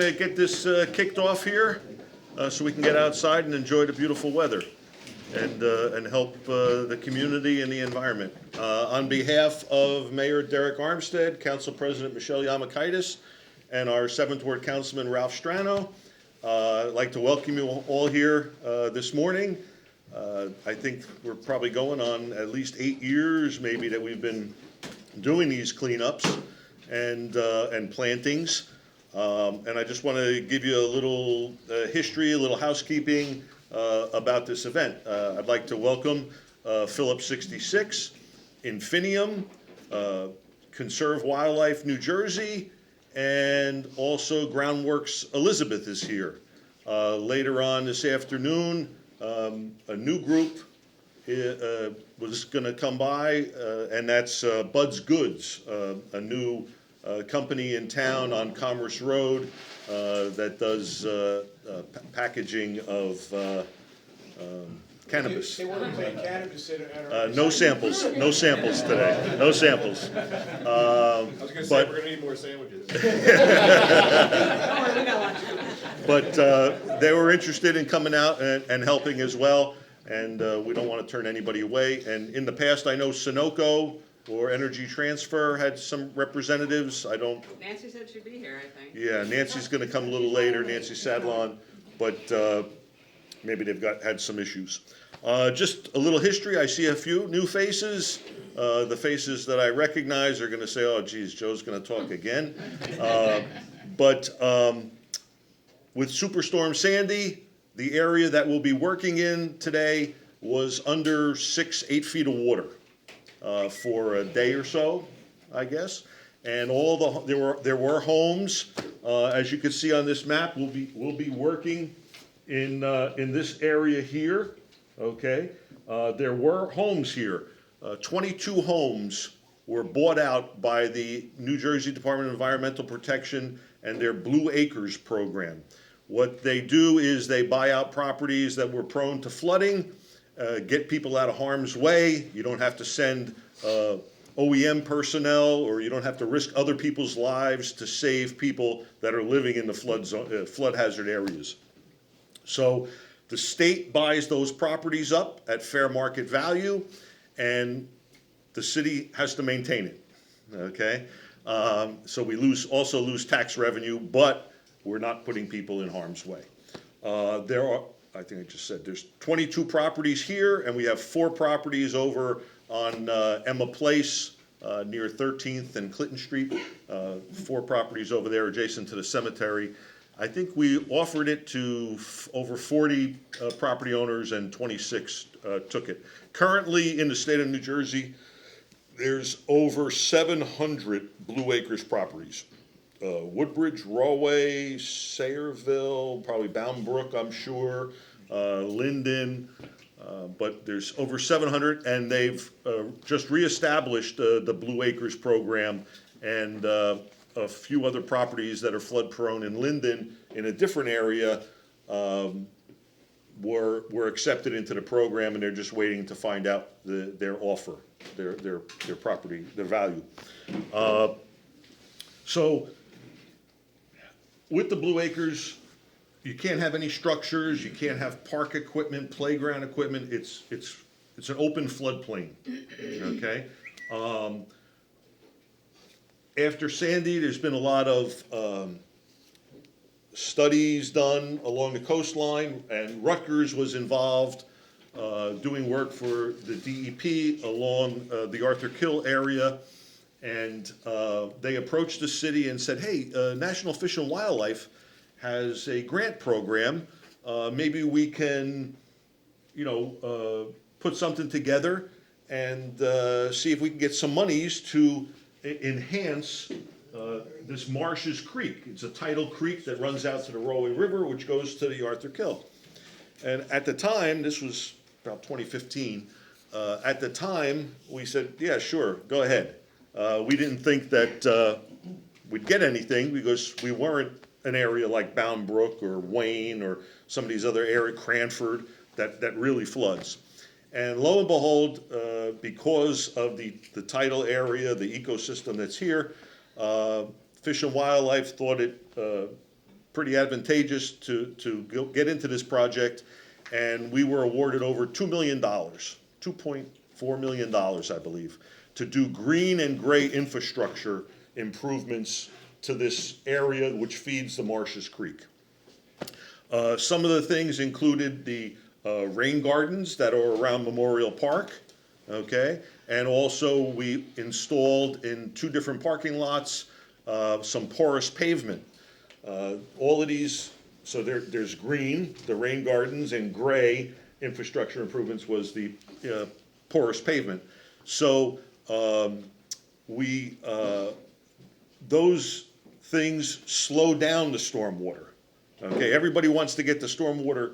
to get this kicked off here so we can get outside and enjoy the beautiful weather and help the community and the environment. On behalf of Mayor Derek Armstead, Council President Michelle Yamakaitis, and our 7th Ward Councilman Ralph Strano, I'd like to welcome you all here this morning. I think we're probably going on at least 8 years maybe that we've been doing these cleanups and plantings. And I just want to give you a little history, a little housekeeping about this event. I'd like to welcome Phillips 66, Infineum, Conserve Wildlife New Jersey, and also Groundwork Elizabeth is here. Later on this afternoon, a new group was going to come by, and that's Bud's Goods, a new company in town on Commerce Road that does packaging of cannabis. They want to plant cannabis at our No samples, no samples today, no samples. I was going to say, we're going to need more sandwiches. But they were interested in coming out and helping as well, and we don't want to turn anybody away. And in the past, I know Sunoco or Energy Transfer had some representatives. I don't. Nancy said she'd be here, I think. Yeah, Nancy's going to come a little later, Nancy Sadlon, but maybe they've had some issues. Just a little history. I see a few new faces. The faces that I recognize are going to say, "Oh, geez, Joe's going to talk again." But with Superstorm Sandy, the area that we'll be working in today was under 6-8 feet of water for a day or so, I guess. And there were homes, as you can see on this map. We'll be working in this area here. Okay, there were homes here. 22 homes were bought out by the New Jersey Department of Environmental Protection and their Blue Acres program. What they do is they buy out properties that were prone to flooding, get people out of harm's way. You don't have to send OEM personnel, or you don't have to risk other people's lives to save people that are living in the flood hazard areas. So the state buys those properties up at fair market value, and the city has to maintain it. Okay, so we also lose tax revenue, but we're not putting people in harm's way. There are, I think I just said, there's 22 properties here, and we have 4 properties over on Emma Place near 13th and Clinton Street. 4 properties over there adjacent to the cemetery. I think we offered it to over 40 property owners, and 26 took it. Currently in the state of New Jersey, there's over 700 Blue Acres properties. Woodbridge, Rawway, Sayreville, probably Bound Brook, I'm sure, Linden, but there's over 700, and they've just reestablished the Blue Acres program, and a few other properties that are flood prone in Linden in a different area were accepted into the program, and they're just waiting to find out their offer, their property, their value. So with the Blue Acres, you can't have any structures, you can't have park equipment, playground equipment. It's an open floodplain. Okay. After Sandy, there's been a lot of studies done along the coastline, and Rutgers was involved doing work for the DEP along the Arthur Kill area, and they approached the city and said, "Hey, National Fish and Wildlife has a grant program. Maybe we can, put something together and see if we can get some monies to enhance this Marshes Creek." It's a tidal creek that runs out to the Rawway River, which goes to the Arthur Kill. And at the time, this was about 2015, at the time, we said, yeah, sure, go ahead. We didn't think that we'd get anything because we weren't an area like Bound Brook or Wayne or some of these other areas, Cranford, that really floods. And lo and behold, because of the tidal area, the ecosystem that's here, Fish and Wildlife thought it pretty advantageous to get into this project, and we were awarded over $2 million, $2.4 million, I believe, to do green and gray infrastructure improvements to this area which feeds the Marshes Creek. Some of the things included the rain gardens that are around Memorial Park, okay? And also we installed in 2 different parking lots some porous pavement. All of these, so there's green, the rain gardens, and gray infrastructure improvements was the porous pavement. So those things slow down the stormwater. Okay, everybody wants to get the stormwater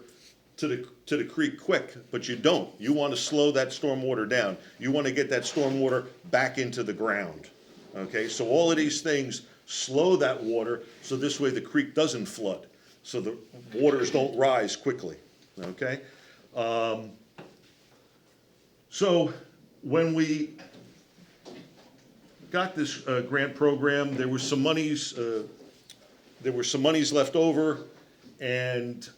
to the creek quick, but you don't. You want to slow that stormwater down. You want to get that stormwater back into the ground. Okay, so all of these things slow that water, so this way the creek doesn't flood, so the waters don't rise quickly. Okay, so when we got this grant program, there were some monies left over, and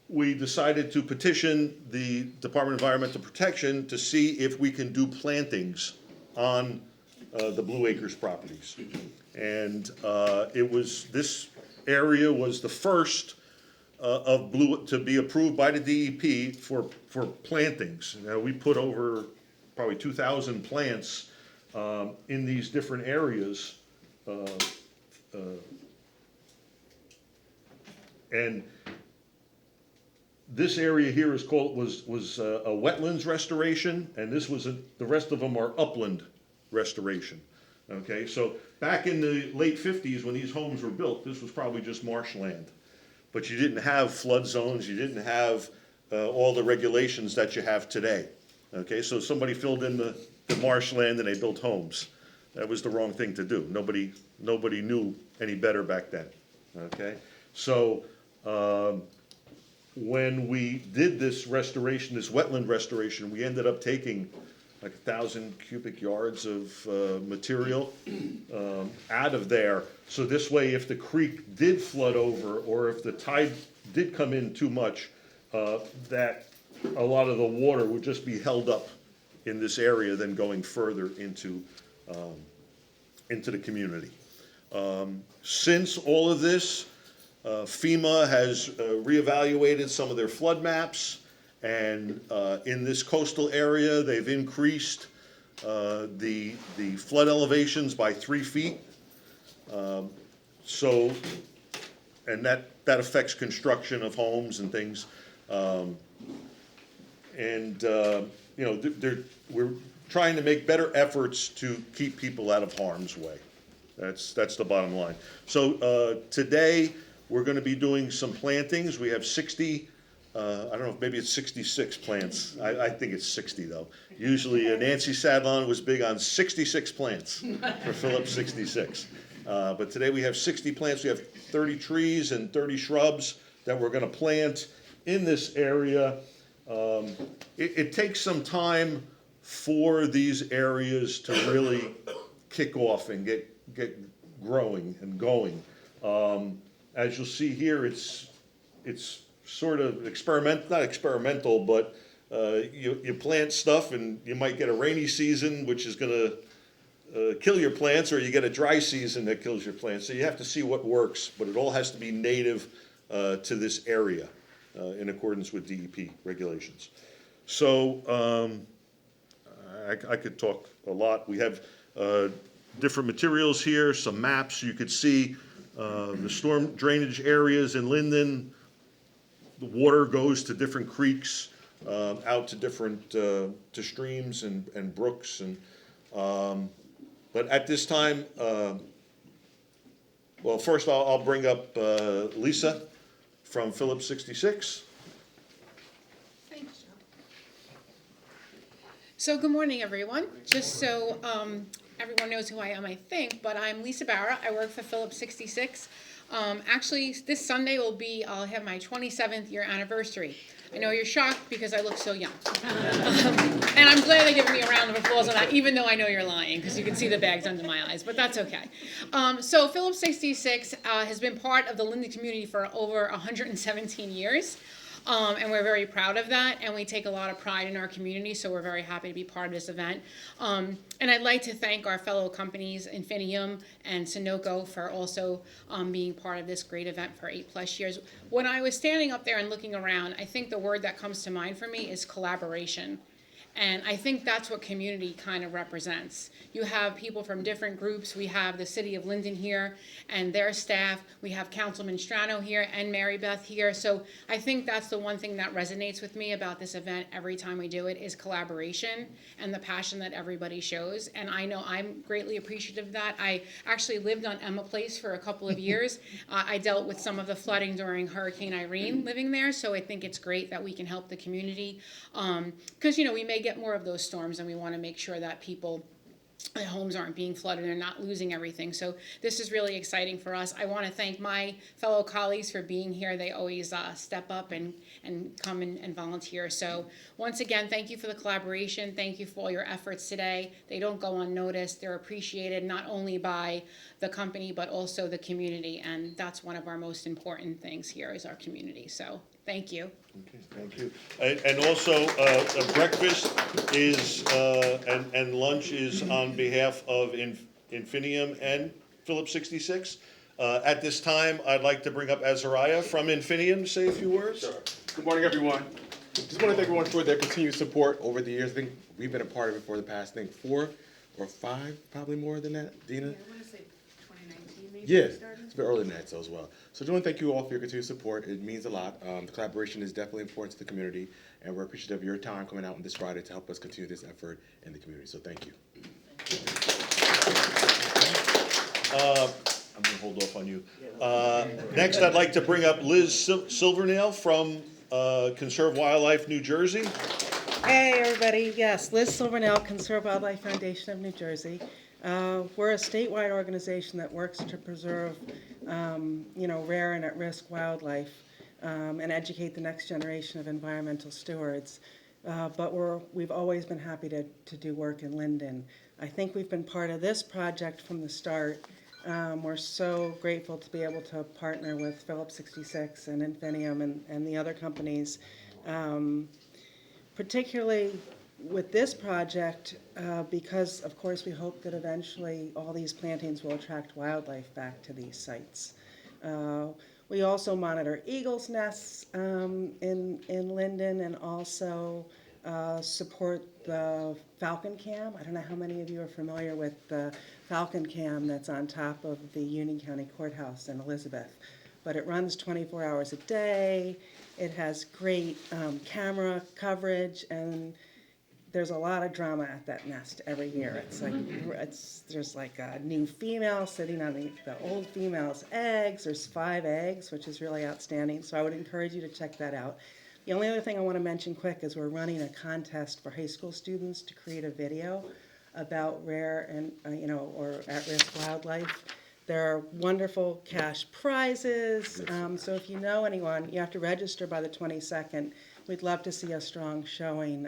we decided to petition the Department of Environmental Protection to see if we can do plantings on the Blue Acres properties. And this area was the first to be approved by the DEP for plantings. Now, we put over probably 2,000 plants in these different areas. And this area here was a wetlands restoration, and this was the rest of them are upland restoration. Okay, so back in the late 50s when these homes were built, this was probably just marshland. But you didn't have flood zones, you didn't have all the regulations that you have today. Okay, so somebody filled in the marshland and they built homes. That was the wrong thing to do. Nobody knew any better back then. Okay, so when we did this restoration, this wetland restoration, we ended up taking like 1,000 cubic yards of material out of there. So this way, if the creek did flood over, or if the tide did come in too much, that a lot of the water would just be held up in this area, then going further into the community. Since all of this, FEMA has reevaluated some of their flood maps, and in this coastal area, they've increased the flood elevations by 3 feet. So, and that affects construction of homes and things. You know, we're trying to make better efforts to keep people out of harm's way. That's the bottom line. So today, we're going to be doing some plantings. We have 60, I don't know, maybe it's 66 plants. I think it's 60 though. Usually Nancy Sadlon was big on 66 plants for Phillips 66. But today we have 60 plants. We have 30 trees and 30 shrubs that we're going to plant in this area. It takes some time for these areas to really kick off and get growing and going. As you'll see here, it's sort of not experimental, but you plant stuff and you might get a rainy season, which is going to kill your plants, or you get a dry season that kills your plants. So you have to see what works, but it all has to be native to this area in accordance with DEP regulations. So I could talk a lot. We have different materials here, some maps. You could see the storm drainage areas in Linden. The water goes to different creeks, out to different to streams and brooks, and but at this time, well, first I'll bring up Lisa from Phillips 66. Thanks, Joe. So good morning, everyone. Just so everyone knows who I am, I think, but I'm Lisa Barra. I work for Phillips 66. Actually, this Sunday I'll have my 27th year anniversary. I know you're shocked because I look so young. And I'm glad they're giving me a round of applause on that, even though I know you're lying, because you can see the bags under my eyes, but that's okay. So Phillips 66 has been part of the Linden community for over 117 years. And we're very proud of that, and we take a lot of pride in our community, so we're very happy to be part of this event. And I'd like to thank our fellow companies, Infineum and Sunoco, for also being part of this great event for 8+ years. When I was standing up there and looking around, I think the word that comes to mind for me is collaboration. And I think that's what community kind of represents. You have people from different groups. We have the city of Linden here and their staff. We have Councilman Strano here and Mary Beth here. So I think that's the one thing that resonates with me about this event every time we do it is collaboration and the passion that everybody shows. And I know I'm greatly appreciative of that. I actually lived on Emma Place for a couple of years. I dealt with some of the flooding during Hurricane Irene living there. So I think it's great that we can help the community. Because, we may get more of those storms, and we want to make sure that their homes aren't being flooded and they're not losing everything. So this is really exciting for us. I want to thank my fellow colleagues for being here. They always step up and come and volunteer. So once again, thank you for the collaboration. Thank you for all your efforts today. They don't go unnoticed. They're appreciated not only by the company but also the community, and that's one of our most important things here is our community. So thank you. Okay, thank you. And also, breakfast is, and lunch is on behalf of Infineum and Phillips 66. At this time, I'd like to bring up Azariah from Infineum to say a few words. Sure. Good morning, everyone. Just want to thank everyone for their continued support over the years. I think we've been a part of it for the past, 4 or 5, probably more than that, Dina? I want to say 2019 maybe. Yes, we started. it's been earlier than that, so as well. So I want to thank you all for your continued support. It means a lot. The collaboration is definitely important to the community, and we're appreciative of your time coming out on this Friday to help us continue this effort in the community. So thank you. I'm going to hold off on you. Next, I'd like to bring up Liz Silverman from Conserve Wildlife, New Jersey. Hey, everybody. Yes, Liz Silverman, Conserve Wildlife Foundation of New Jersey. We're a statewide organization that works to preserve, rare and at-risk wildlife and educate the next generation of environmental stewards. But we've always been happy to do work in Linden. I think we've been part of this project from the start. We're so grateful to be able to partner with Phillips 66 and Infineum and the other companies. Particularly with this project, because of course we hope that eventually all these plantings will attract wildlife back to these sites. We also monitor eagles' nests in Linden and also support the Falcon Cam. I don't know how many of you are familiar with the Falcon Cam that's on top of the Union County Courthouse in Elizabeth. But it runs 24 hours a day. It has great camera coverage, and there's a lot of drama at that nest every year. There's like a new female sitting on the old female's eggs. There's 5 eggs, which is really outstanding. So I would encourage you to check that out. The only other thing I want to mention quick is we're running a contest for high school students to create a video about rare and or at-risk wildlife. There are wonderful cash prizes. So if you know anyone, you have to register by the 22nd. We'd love to see a strong showing,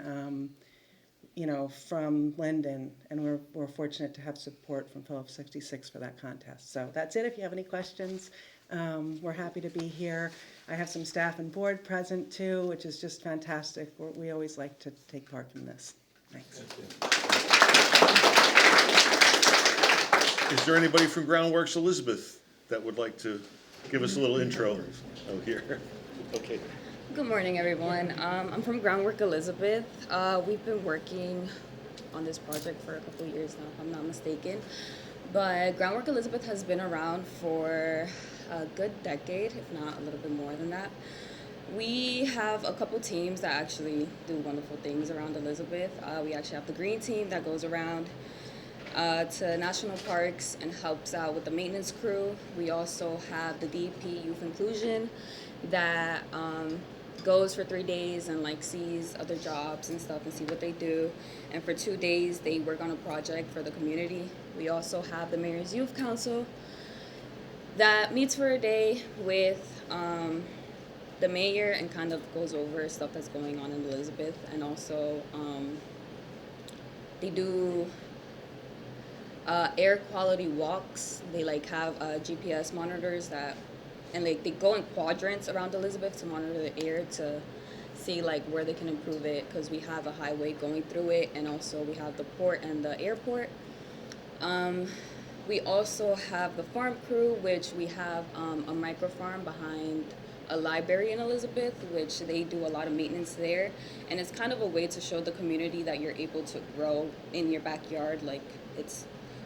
from Linden, and we're fortunate to have support from Phillips 66 for that contest. So that's it. If you have any questions, we're happy to be here. I have some staff and board present too, which is just fantastic. We always like to take part in this. Thanks. Is there anybody from Groundwork Elizabeth that would like to give us a little intro? Oh, here. Okay. Good morning, everyone. I'm from Groundwork Elizabeth. We've been working on this project for a couple of years now, if I'm not mistaken. But Groundwork Elizabeth has been around for a good decade, if not a little bit more than that. We have a couple teams that actually do wonderful things around Elizabeth. We actually have the green team that goes around to national parks and helps out with the maintenance crew. We also have the DEP Youth Inclusion that goes for 3 days and sees other jobs and stuff and see what they do. And for 2 days, they work on a project for the community. We also have the Mayor's Youth Council that meets for a day with the mayor and kind of goes over stuff that's going on in Elizabeth, and also they do air quality walks. They like have GPS monitors that, and like they go in quadrants around Elizabeth to monitor the air to see like where they can improve it, because we have a highway going through it, and also we have the port and the airport. We also have the farm crew, which we have a micro farm behind a library in Elizabeth, which they do a lot of maintenance there, and it's kind of a way to show the community that you're able to grow in your backyard. Like, it's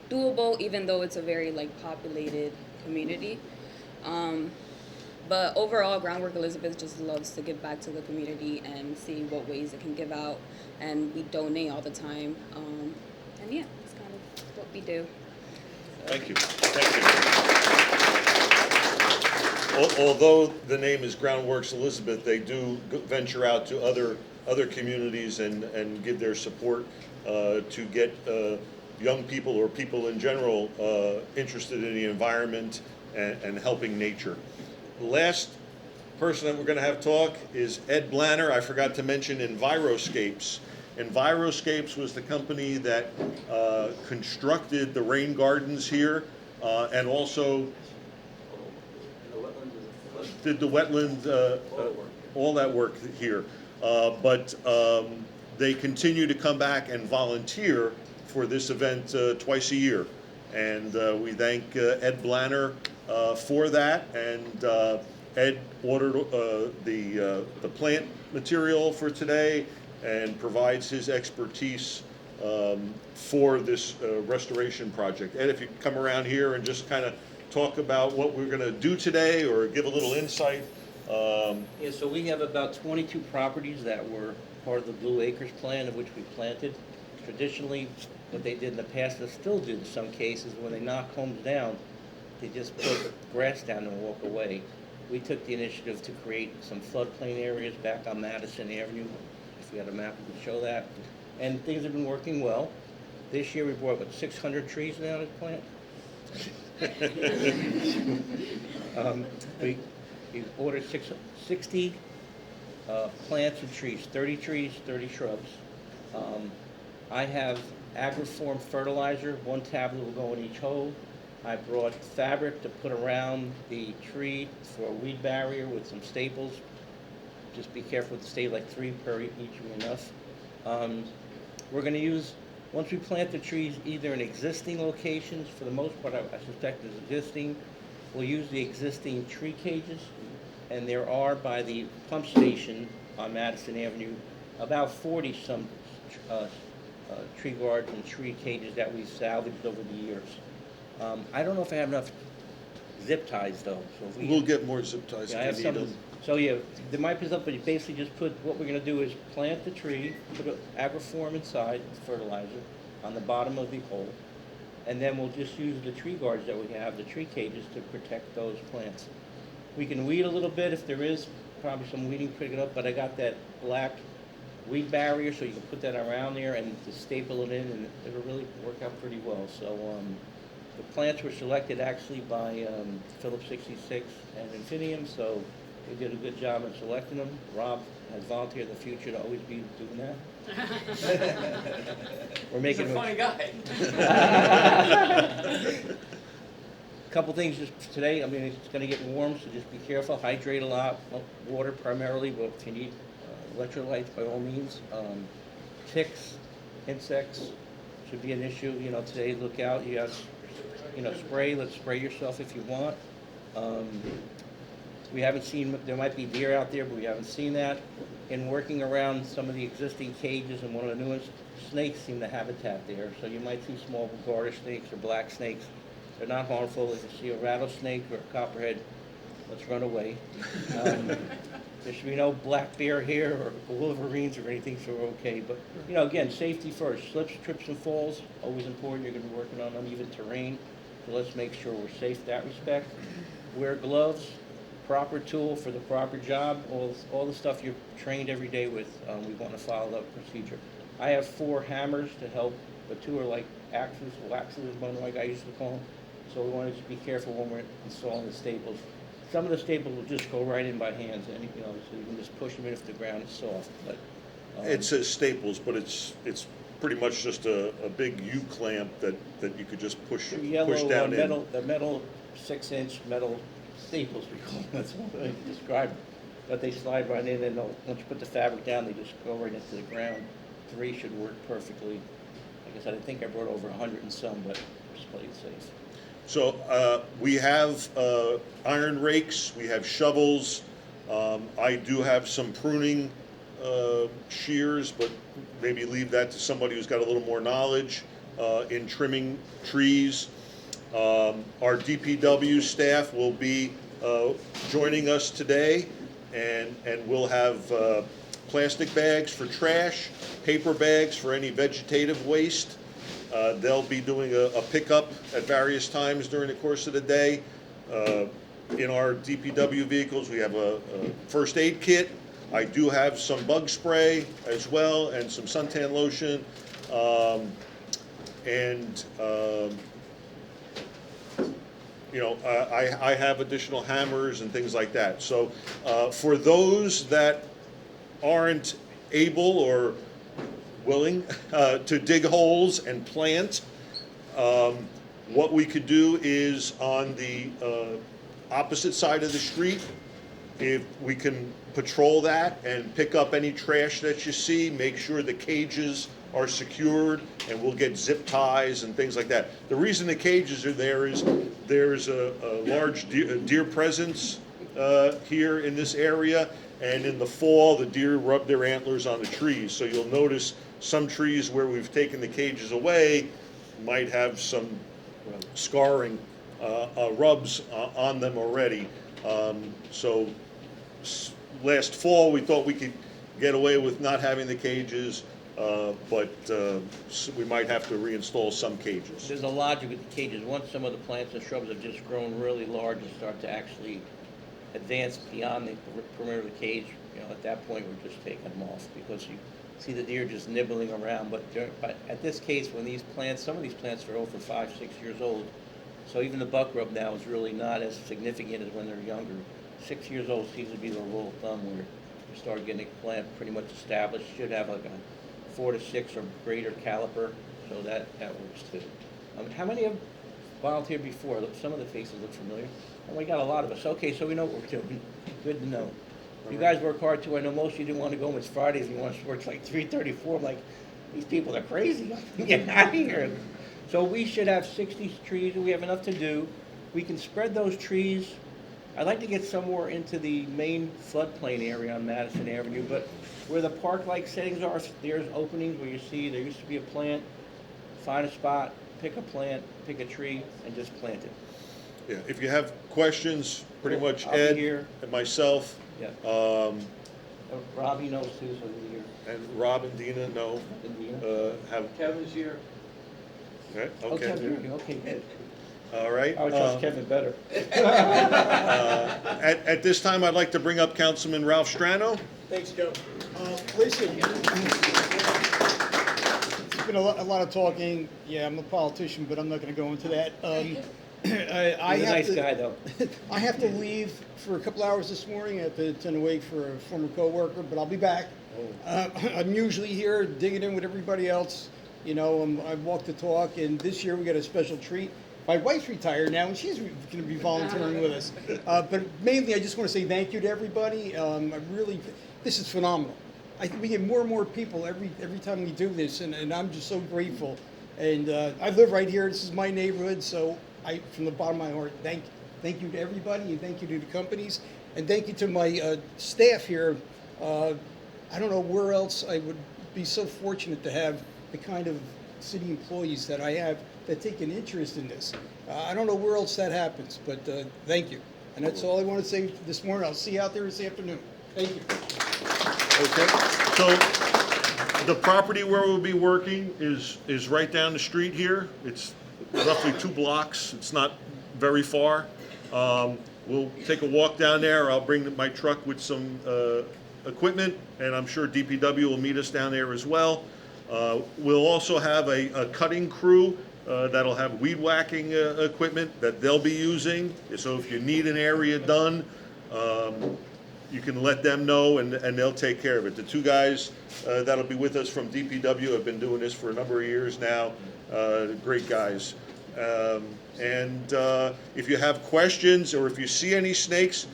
doable, even though it's a very like populated community. But overall, Groundwork Elizabeth just loves to give back to the community and see what ways it can give out, and we donate all the time. And yeah, that's kind of what we do. Thank you. Although the name is Groundworks Elizabeth, they do venture out to other communities and give their support to get young people or people in general interested in the environment and helping nature. The last person that we're going to have talk is Ed Blaner. I forgot to mention Enviroscapes. Enviroscapes was the company that constructed the rain gardens here and also did the wetland, all that work here. But they continue to come back and volunteer for this event twice a year. And we thank Ed Blaner for that. And Ed ordered the plant material for today and provides his expertise for this restoration project. Ed, if you come around here and just kind of talk about what we're going to do today or give a little insight. Yeah, so we have about 22 properties that were part of the Blue Acres plan, of which we planted. Traditionally, what they did in the past, they still do in some cases, when they knock homes down, they just put grass down and walk away. We took the initiative to create some floodplain areas back on Madison Avenue. If we had a map, we could show that. And things have been working well. This year we brought about 600 trees down to plant. We ordered 60 plants and trees, 30 trees, 30 shrubs. I have agriform fertilizer, 1 tablet will go in each hole. I brought fabric to put around the tree for a weed barrier with some staples. Just be careful to stay like 3 per each will be enough. We're going to use, once we plant the trees, either in existing locations, for the most part I suspect is existing. We'll use the existing tree cages, and there are by the pump station on Madison Avenue about 40 some tree guards and tree cages that we've salvaged over the years. I don't know if I have enough zip ties though. So if We'll get more zip ties yeah, I have if you need some. them. So yeah, there might be something, but you basically just put, what we're gonna do is plant the tree, put an agriform inside, fertilizer, on the bottom of the hole, and then we'll just use the tree guards that we have, the tree cages, to protect those plants. We can weed a little bit if there is, probably some weeding to pick it up, but I got that black weed barrier, so you can put that around there and just staple it in, and it'll really work out pretty well. So the plants were selected actually by Phillips 66 and Infineum, so they did a good job in selecting them. Rob has volunteered in the future to always be doing that. We're making He's a funny guy. Couple things just today. I mean, it's going to get warm, so just be careful. Hydrate a lot. Water primarily, but if you need electrolytes, by all means. Ticks, insects should be an issue. You know, today look out. You have, spray. Let's spray yourself if you want. We haven't seen, there might be deer out there, but we haven't seen that. In working around some of the existing cages and one of the new ones, snakes seem to habitat there. So you might see small garter snakes or black snakes. They're not harmful. If you see a rattlesnake or a copperhead, let's run away. There should be no black bear here or wolverines or anything, so we're okay. But, again, safety first. Slips, trips, and falls, always important. You're going to be working on uneven terrain, so let's make sure we're safe in that respect. Wear gloves, proper tool for the proper job, all the stuff you're trained every day with. We want to follow that procedure. I have 4 hammers to help, but 2 are like waxes, like I used to call them. So we want to just be careful when we're installing the staples. some of the staples will just go right in by hands, and, you know, so you can just push them in if the ground is soft, but. It says staples, but it's pretty much just a big U-clamp that you could just push Yellow, down in. metal, the metal, 6-inch metal staples, we call them, that's what I describe them. But they slide right in, and once you put the fabric down, they just go right into the ground. 3 should work perfectly. Like I said, I think I brought over 100 and some, but just play it safe. So we have iron rakes, we have shovels. I do have some pruning shears, but maybe leave that to somebody who's got a little more knowledge in trimming trees. Our DPW staff will be joining us today, and we'll have plastic bags for trash, paper bags for any vegetative waste. They'll be doing a pickup at various times during the course of the day. In our DPW vehicles, we have a first aid kit. I do have some bug spray as well, and some suntan lotion, you know, I have additional hammers and things like that. So for those that aren't able or willing to dig holes and plant, what we could do is on the opposite side of the street, if we can patrol that and pick up any trash that you see, make sure the cages are secured, and we'll get zip ties and things like that. The reason the cages are there is there's a large deer presence here in this area, and in the fall the deer rub their antlers on the trees. So you'll notice some trees where we've taken the cages away might have some scarring rubs on them already. So last fall we thought we could get away with not having the cages, but we might have to reinstall some cages. There's a logic with the cages. Once some of the plants and shrubs have just grown really large and start to actually advance beyond the perimeter of the cage, you know, at that point we're just taking them off, because you see the deer just nibbling around. But at this case, when these plants, some of these plants are over 5-6 years old, so even the buck rub now is really not as significant as when they're younger. 6 years old seems to be the rule of thumb where you start getting a plant pretty much established. Should have like a 4 to 6 or greater caliper, so that works too. How many have volunteered before? Some of the faces look familiar. Oh, we got a lot of us. Okay, so we know what we're doing. Good to know. You guys work hard too. I know most of you didn't want to go when it's Fridays. You want to work like 3:34. I'm like, these people are crazy. Get out of here. So we should have 60 trees, and we have enough to do. We can spread those trees. I'd like to get somewhere into the main floodplain area on Madison Avenue, but where the park-like settings are, there's openings where you see there used to be a plant. Find a spot, pick a plant, pick a tree, and just plant it. Yeah, if you have questions, pretty Cool. much I'll be Ed here. and myself, Yeah. Robbie knows too, so he's here. and Rob and Dina know, And Dina. have, Kevin's here. okay, Oh, Kevin, okay, good. all right. I would trust Kevin better. At this time, I'd like to bring up Councilman Ralph Strano. Thanks, Joe. Listen, it's been a lot of talking. Yeah, I'm a politician, but I'm not going to go into that. He's a nice guy, though. I have to leave for a couple hours this morning. I have to attend a wake for a former coworker, but I'll be back. I'm usually here digging in with everybody else. You know, I walk the talk, and this year we got a special treat. My wife's retired now, and she's going to be volunteering with us. But mainly, I just want to say thank you to everybody. This is phenomenal. We get more and more people every time we do this, and I'm just so grateful. And I live right here. This is my neighborhood, so from the bottom of my heart, thank you to everybody, and thank you to the companies, and thank you to my staff here. I don't know where else I would be so fortunate to have the kind of city employees that I have that take an interest in this. I don't know where else that happens, but thank you. And that's all I want to say this morning. I'll see you out there this afternoon. Thank you. Okay, so the property where we'll be working is right down the street here. It's roughly 2 blocks. It's not very far. We'll take a walk down there. I'll bring my truck with some equipment, and I'm sure DPW will meet us down there as well. We'll also have a cutting crew that'll have weed whacking equipment that they'll be using. So if you need an area done, you can let them know and they'll take care of it. The two guys that'll be with us from DPW have been doing this for a number of years now. Great guys. And if you have questions or if you see any snakes,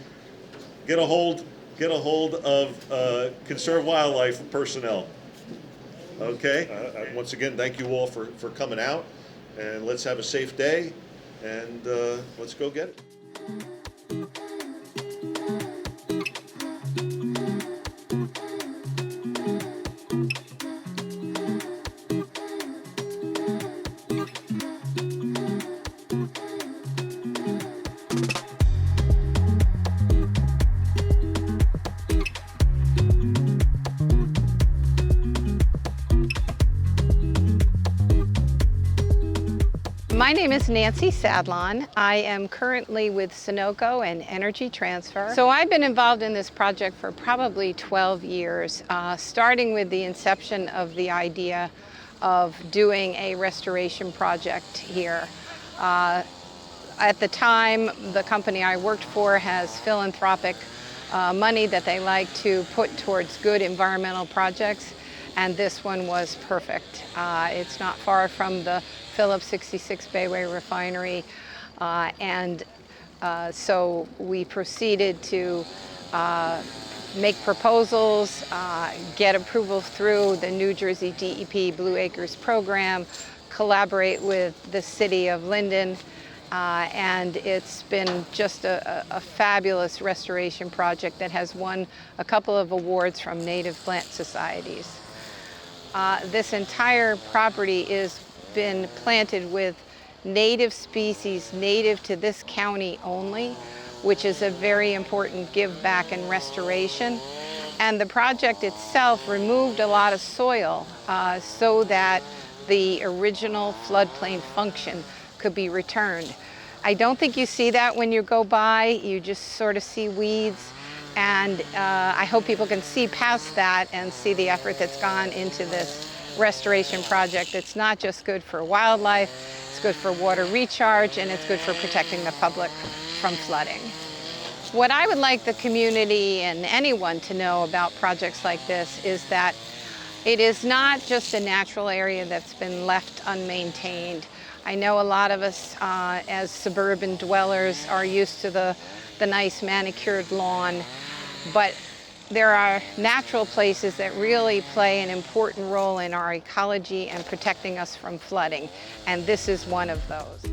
get a hold of Conserve Wildlife personnel. Okay? Once again, thank you all for coming out, and let's have a safe day, and let's go get it. My name is Nancy Sadlon. I am currently with Sunoco and Energy Transfer. So I've been involved in this project for probably 12 years, starting with the inception of the idea of doing a restoration project here. At the time, the company I worked for has philanthropic money that they like to put towards good environmental projects, and this one was perfect. It's not far from the Phillips 66 Bayway Refinery, so we proceeded to make proposals, get approval through the New Jersey DEP Blue Acres program, collaborate with the city of Linden, and it's been just a fabulous restoration project that has won a couple of awards from native plant societies. This entire property is been planted with native species native to this county only, which is a very important give back and restoration. And the project itself removed a lot of soil so that the original floodplain function could be returned. I don't think you see that when you go by. You just sort of see weeds, and I hope people can see past that and see the effort that's gone into this restoration project. It's not just good for wildlife, it's good for water recharge, and it's good for protecting the public from flooding. What I would like the community and anyone to know about projects like this is that it is not just a natural area that's been left unmaintained. I know a lot of us as suburban dwellers are used to the nice manicured lawn, but there are natural places that really play an important role in our ecology and protecting us from flooding, and this is one of those.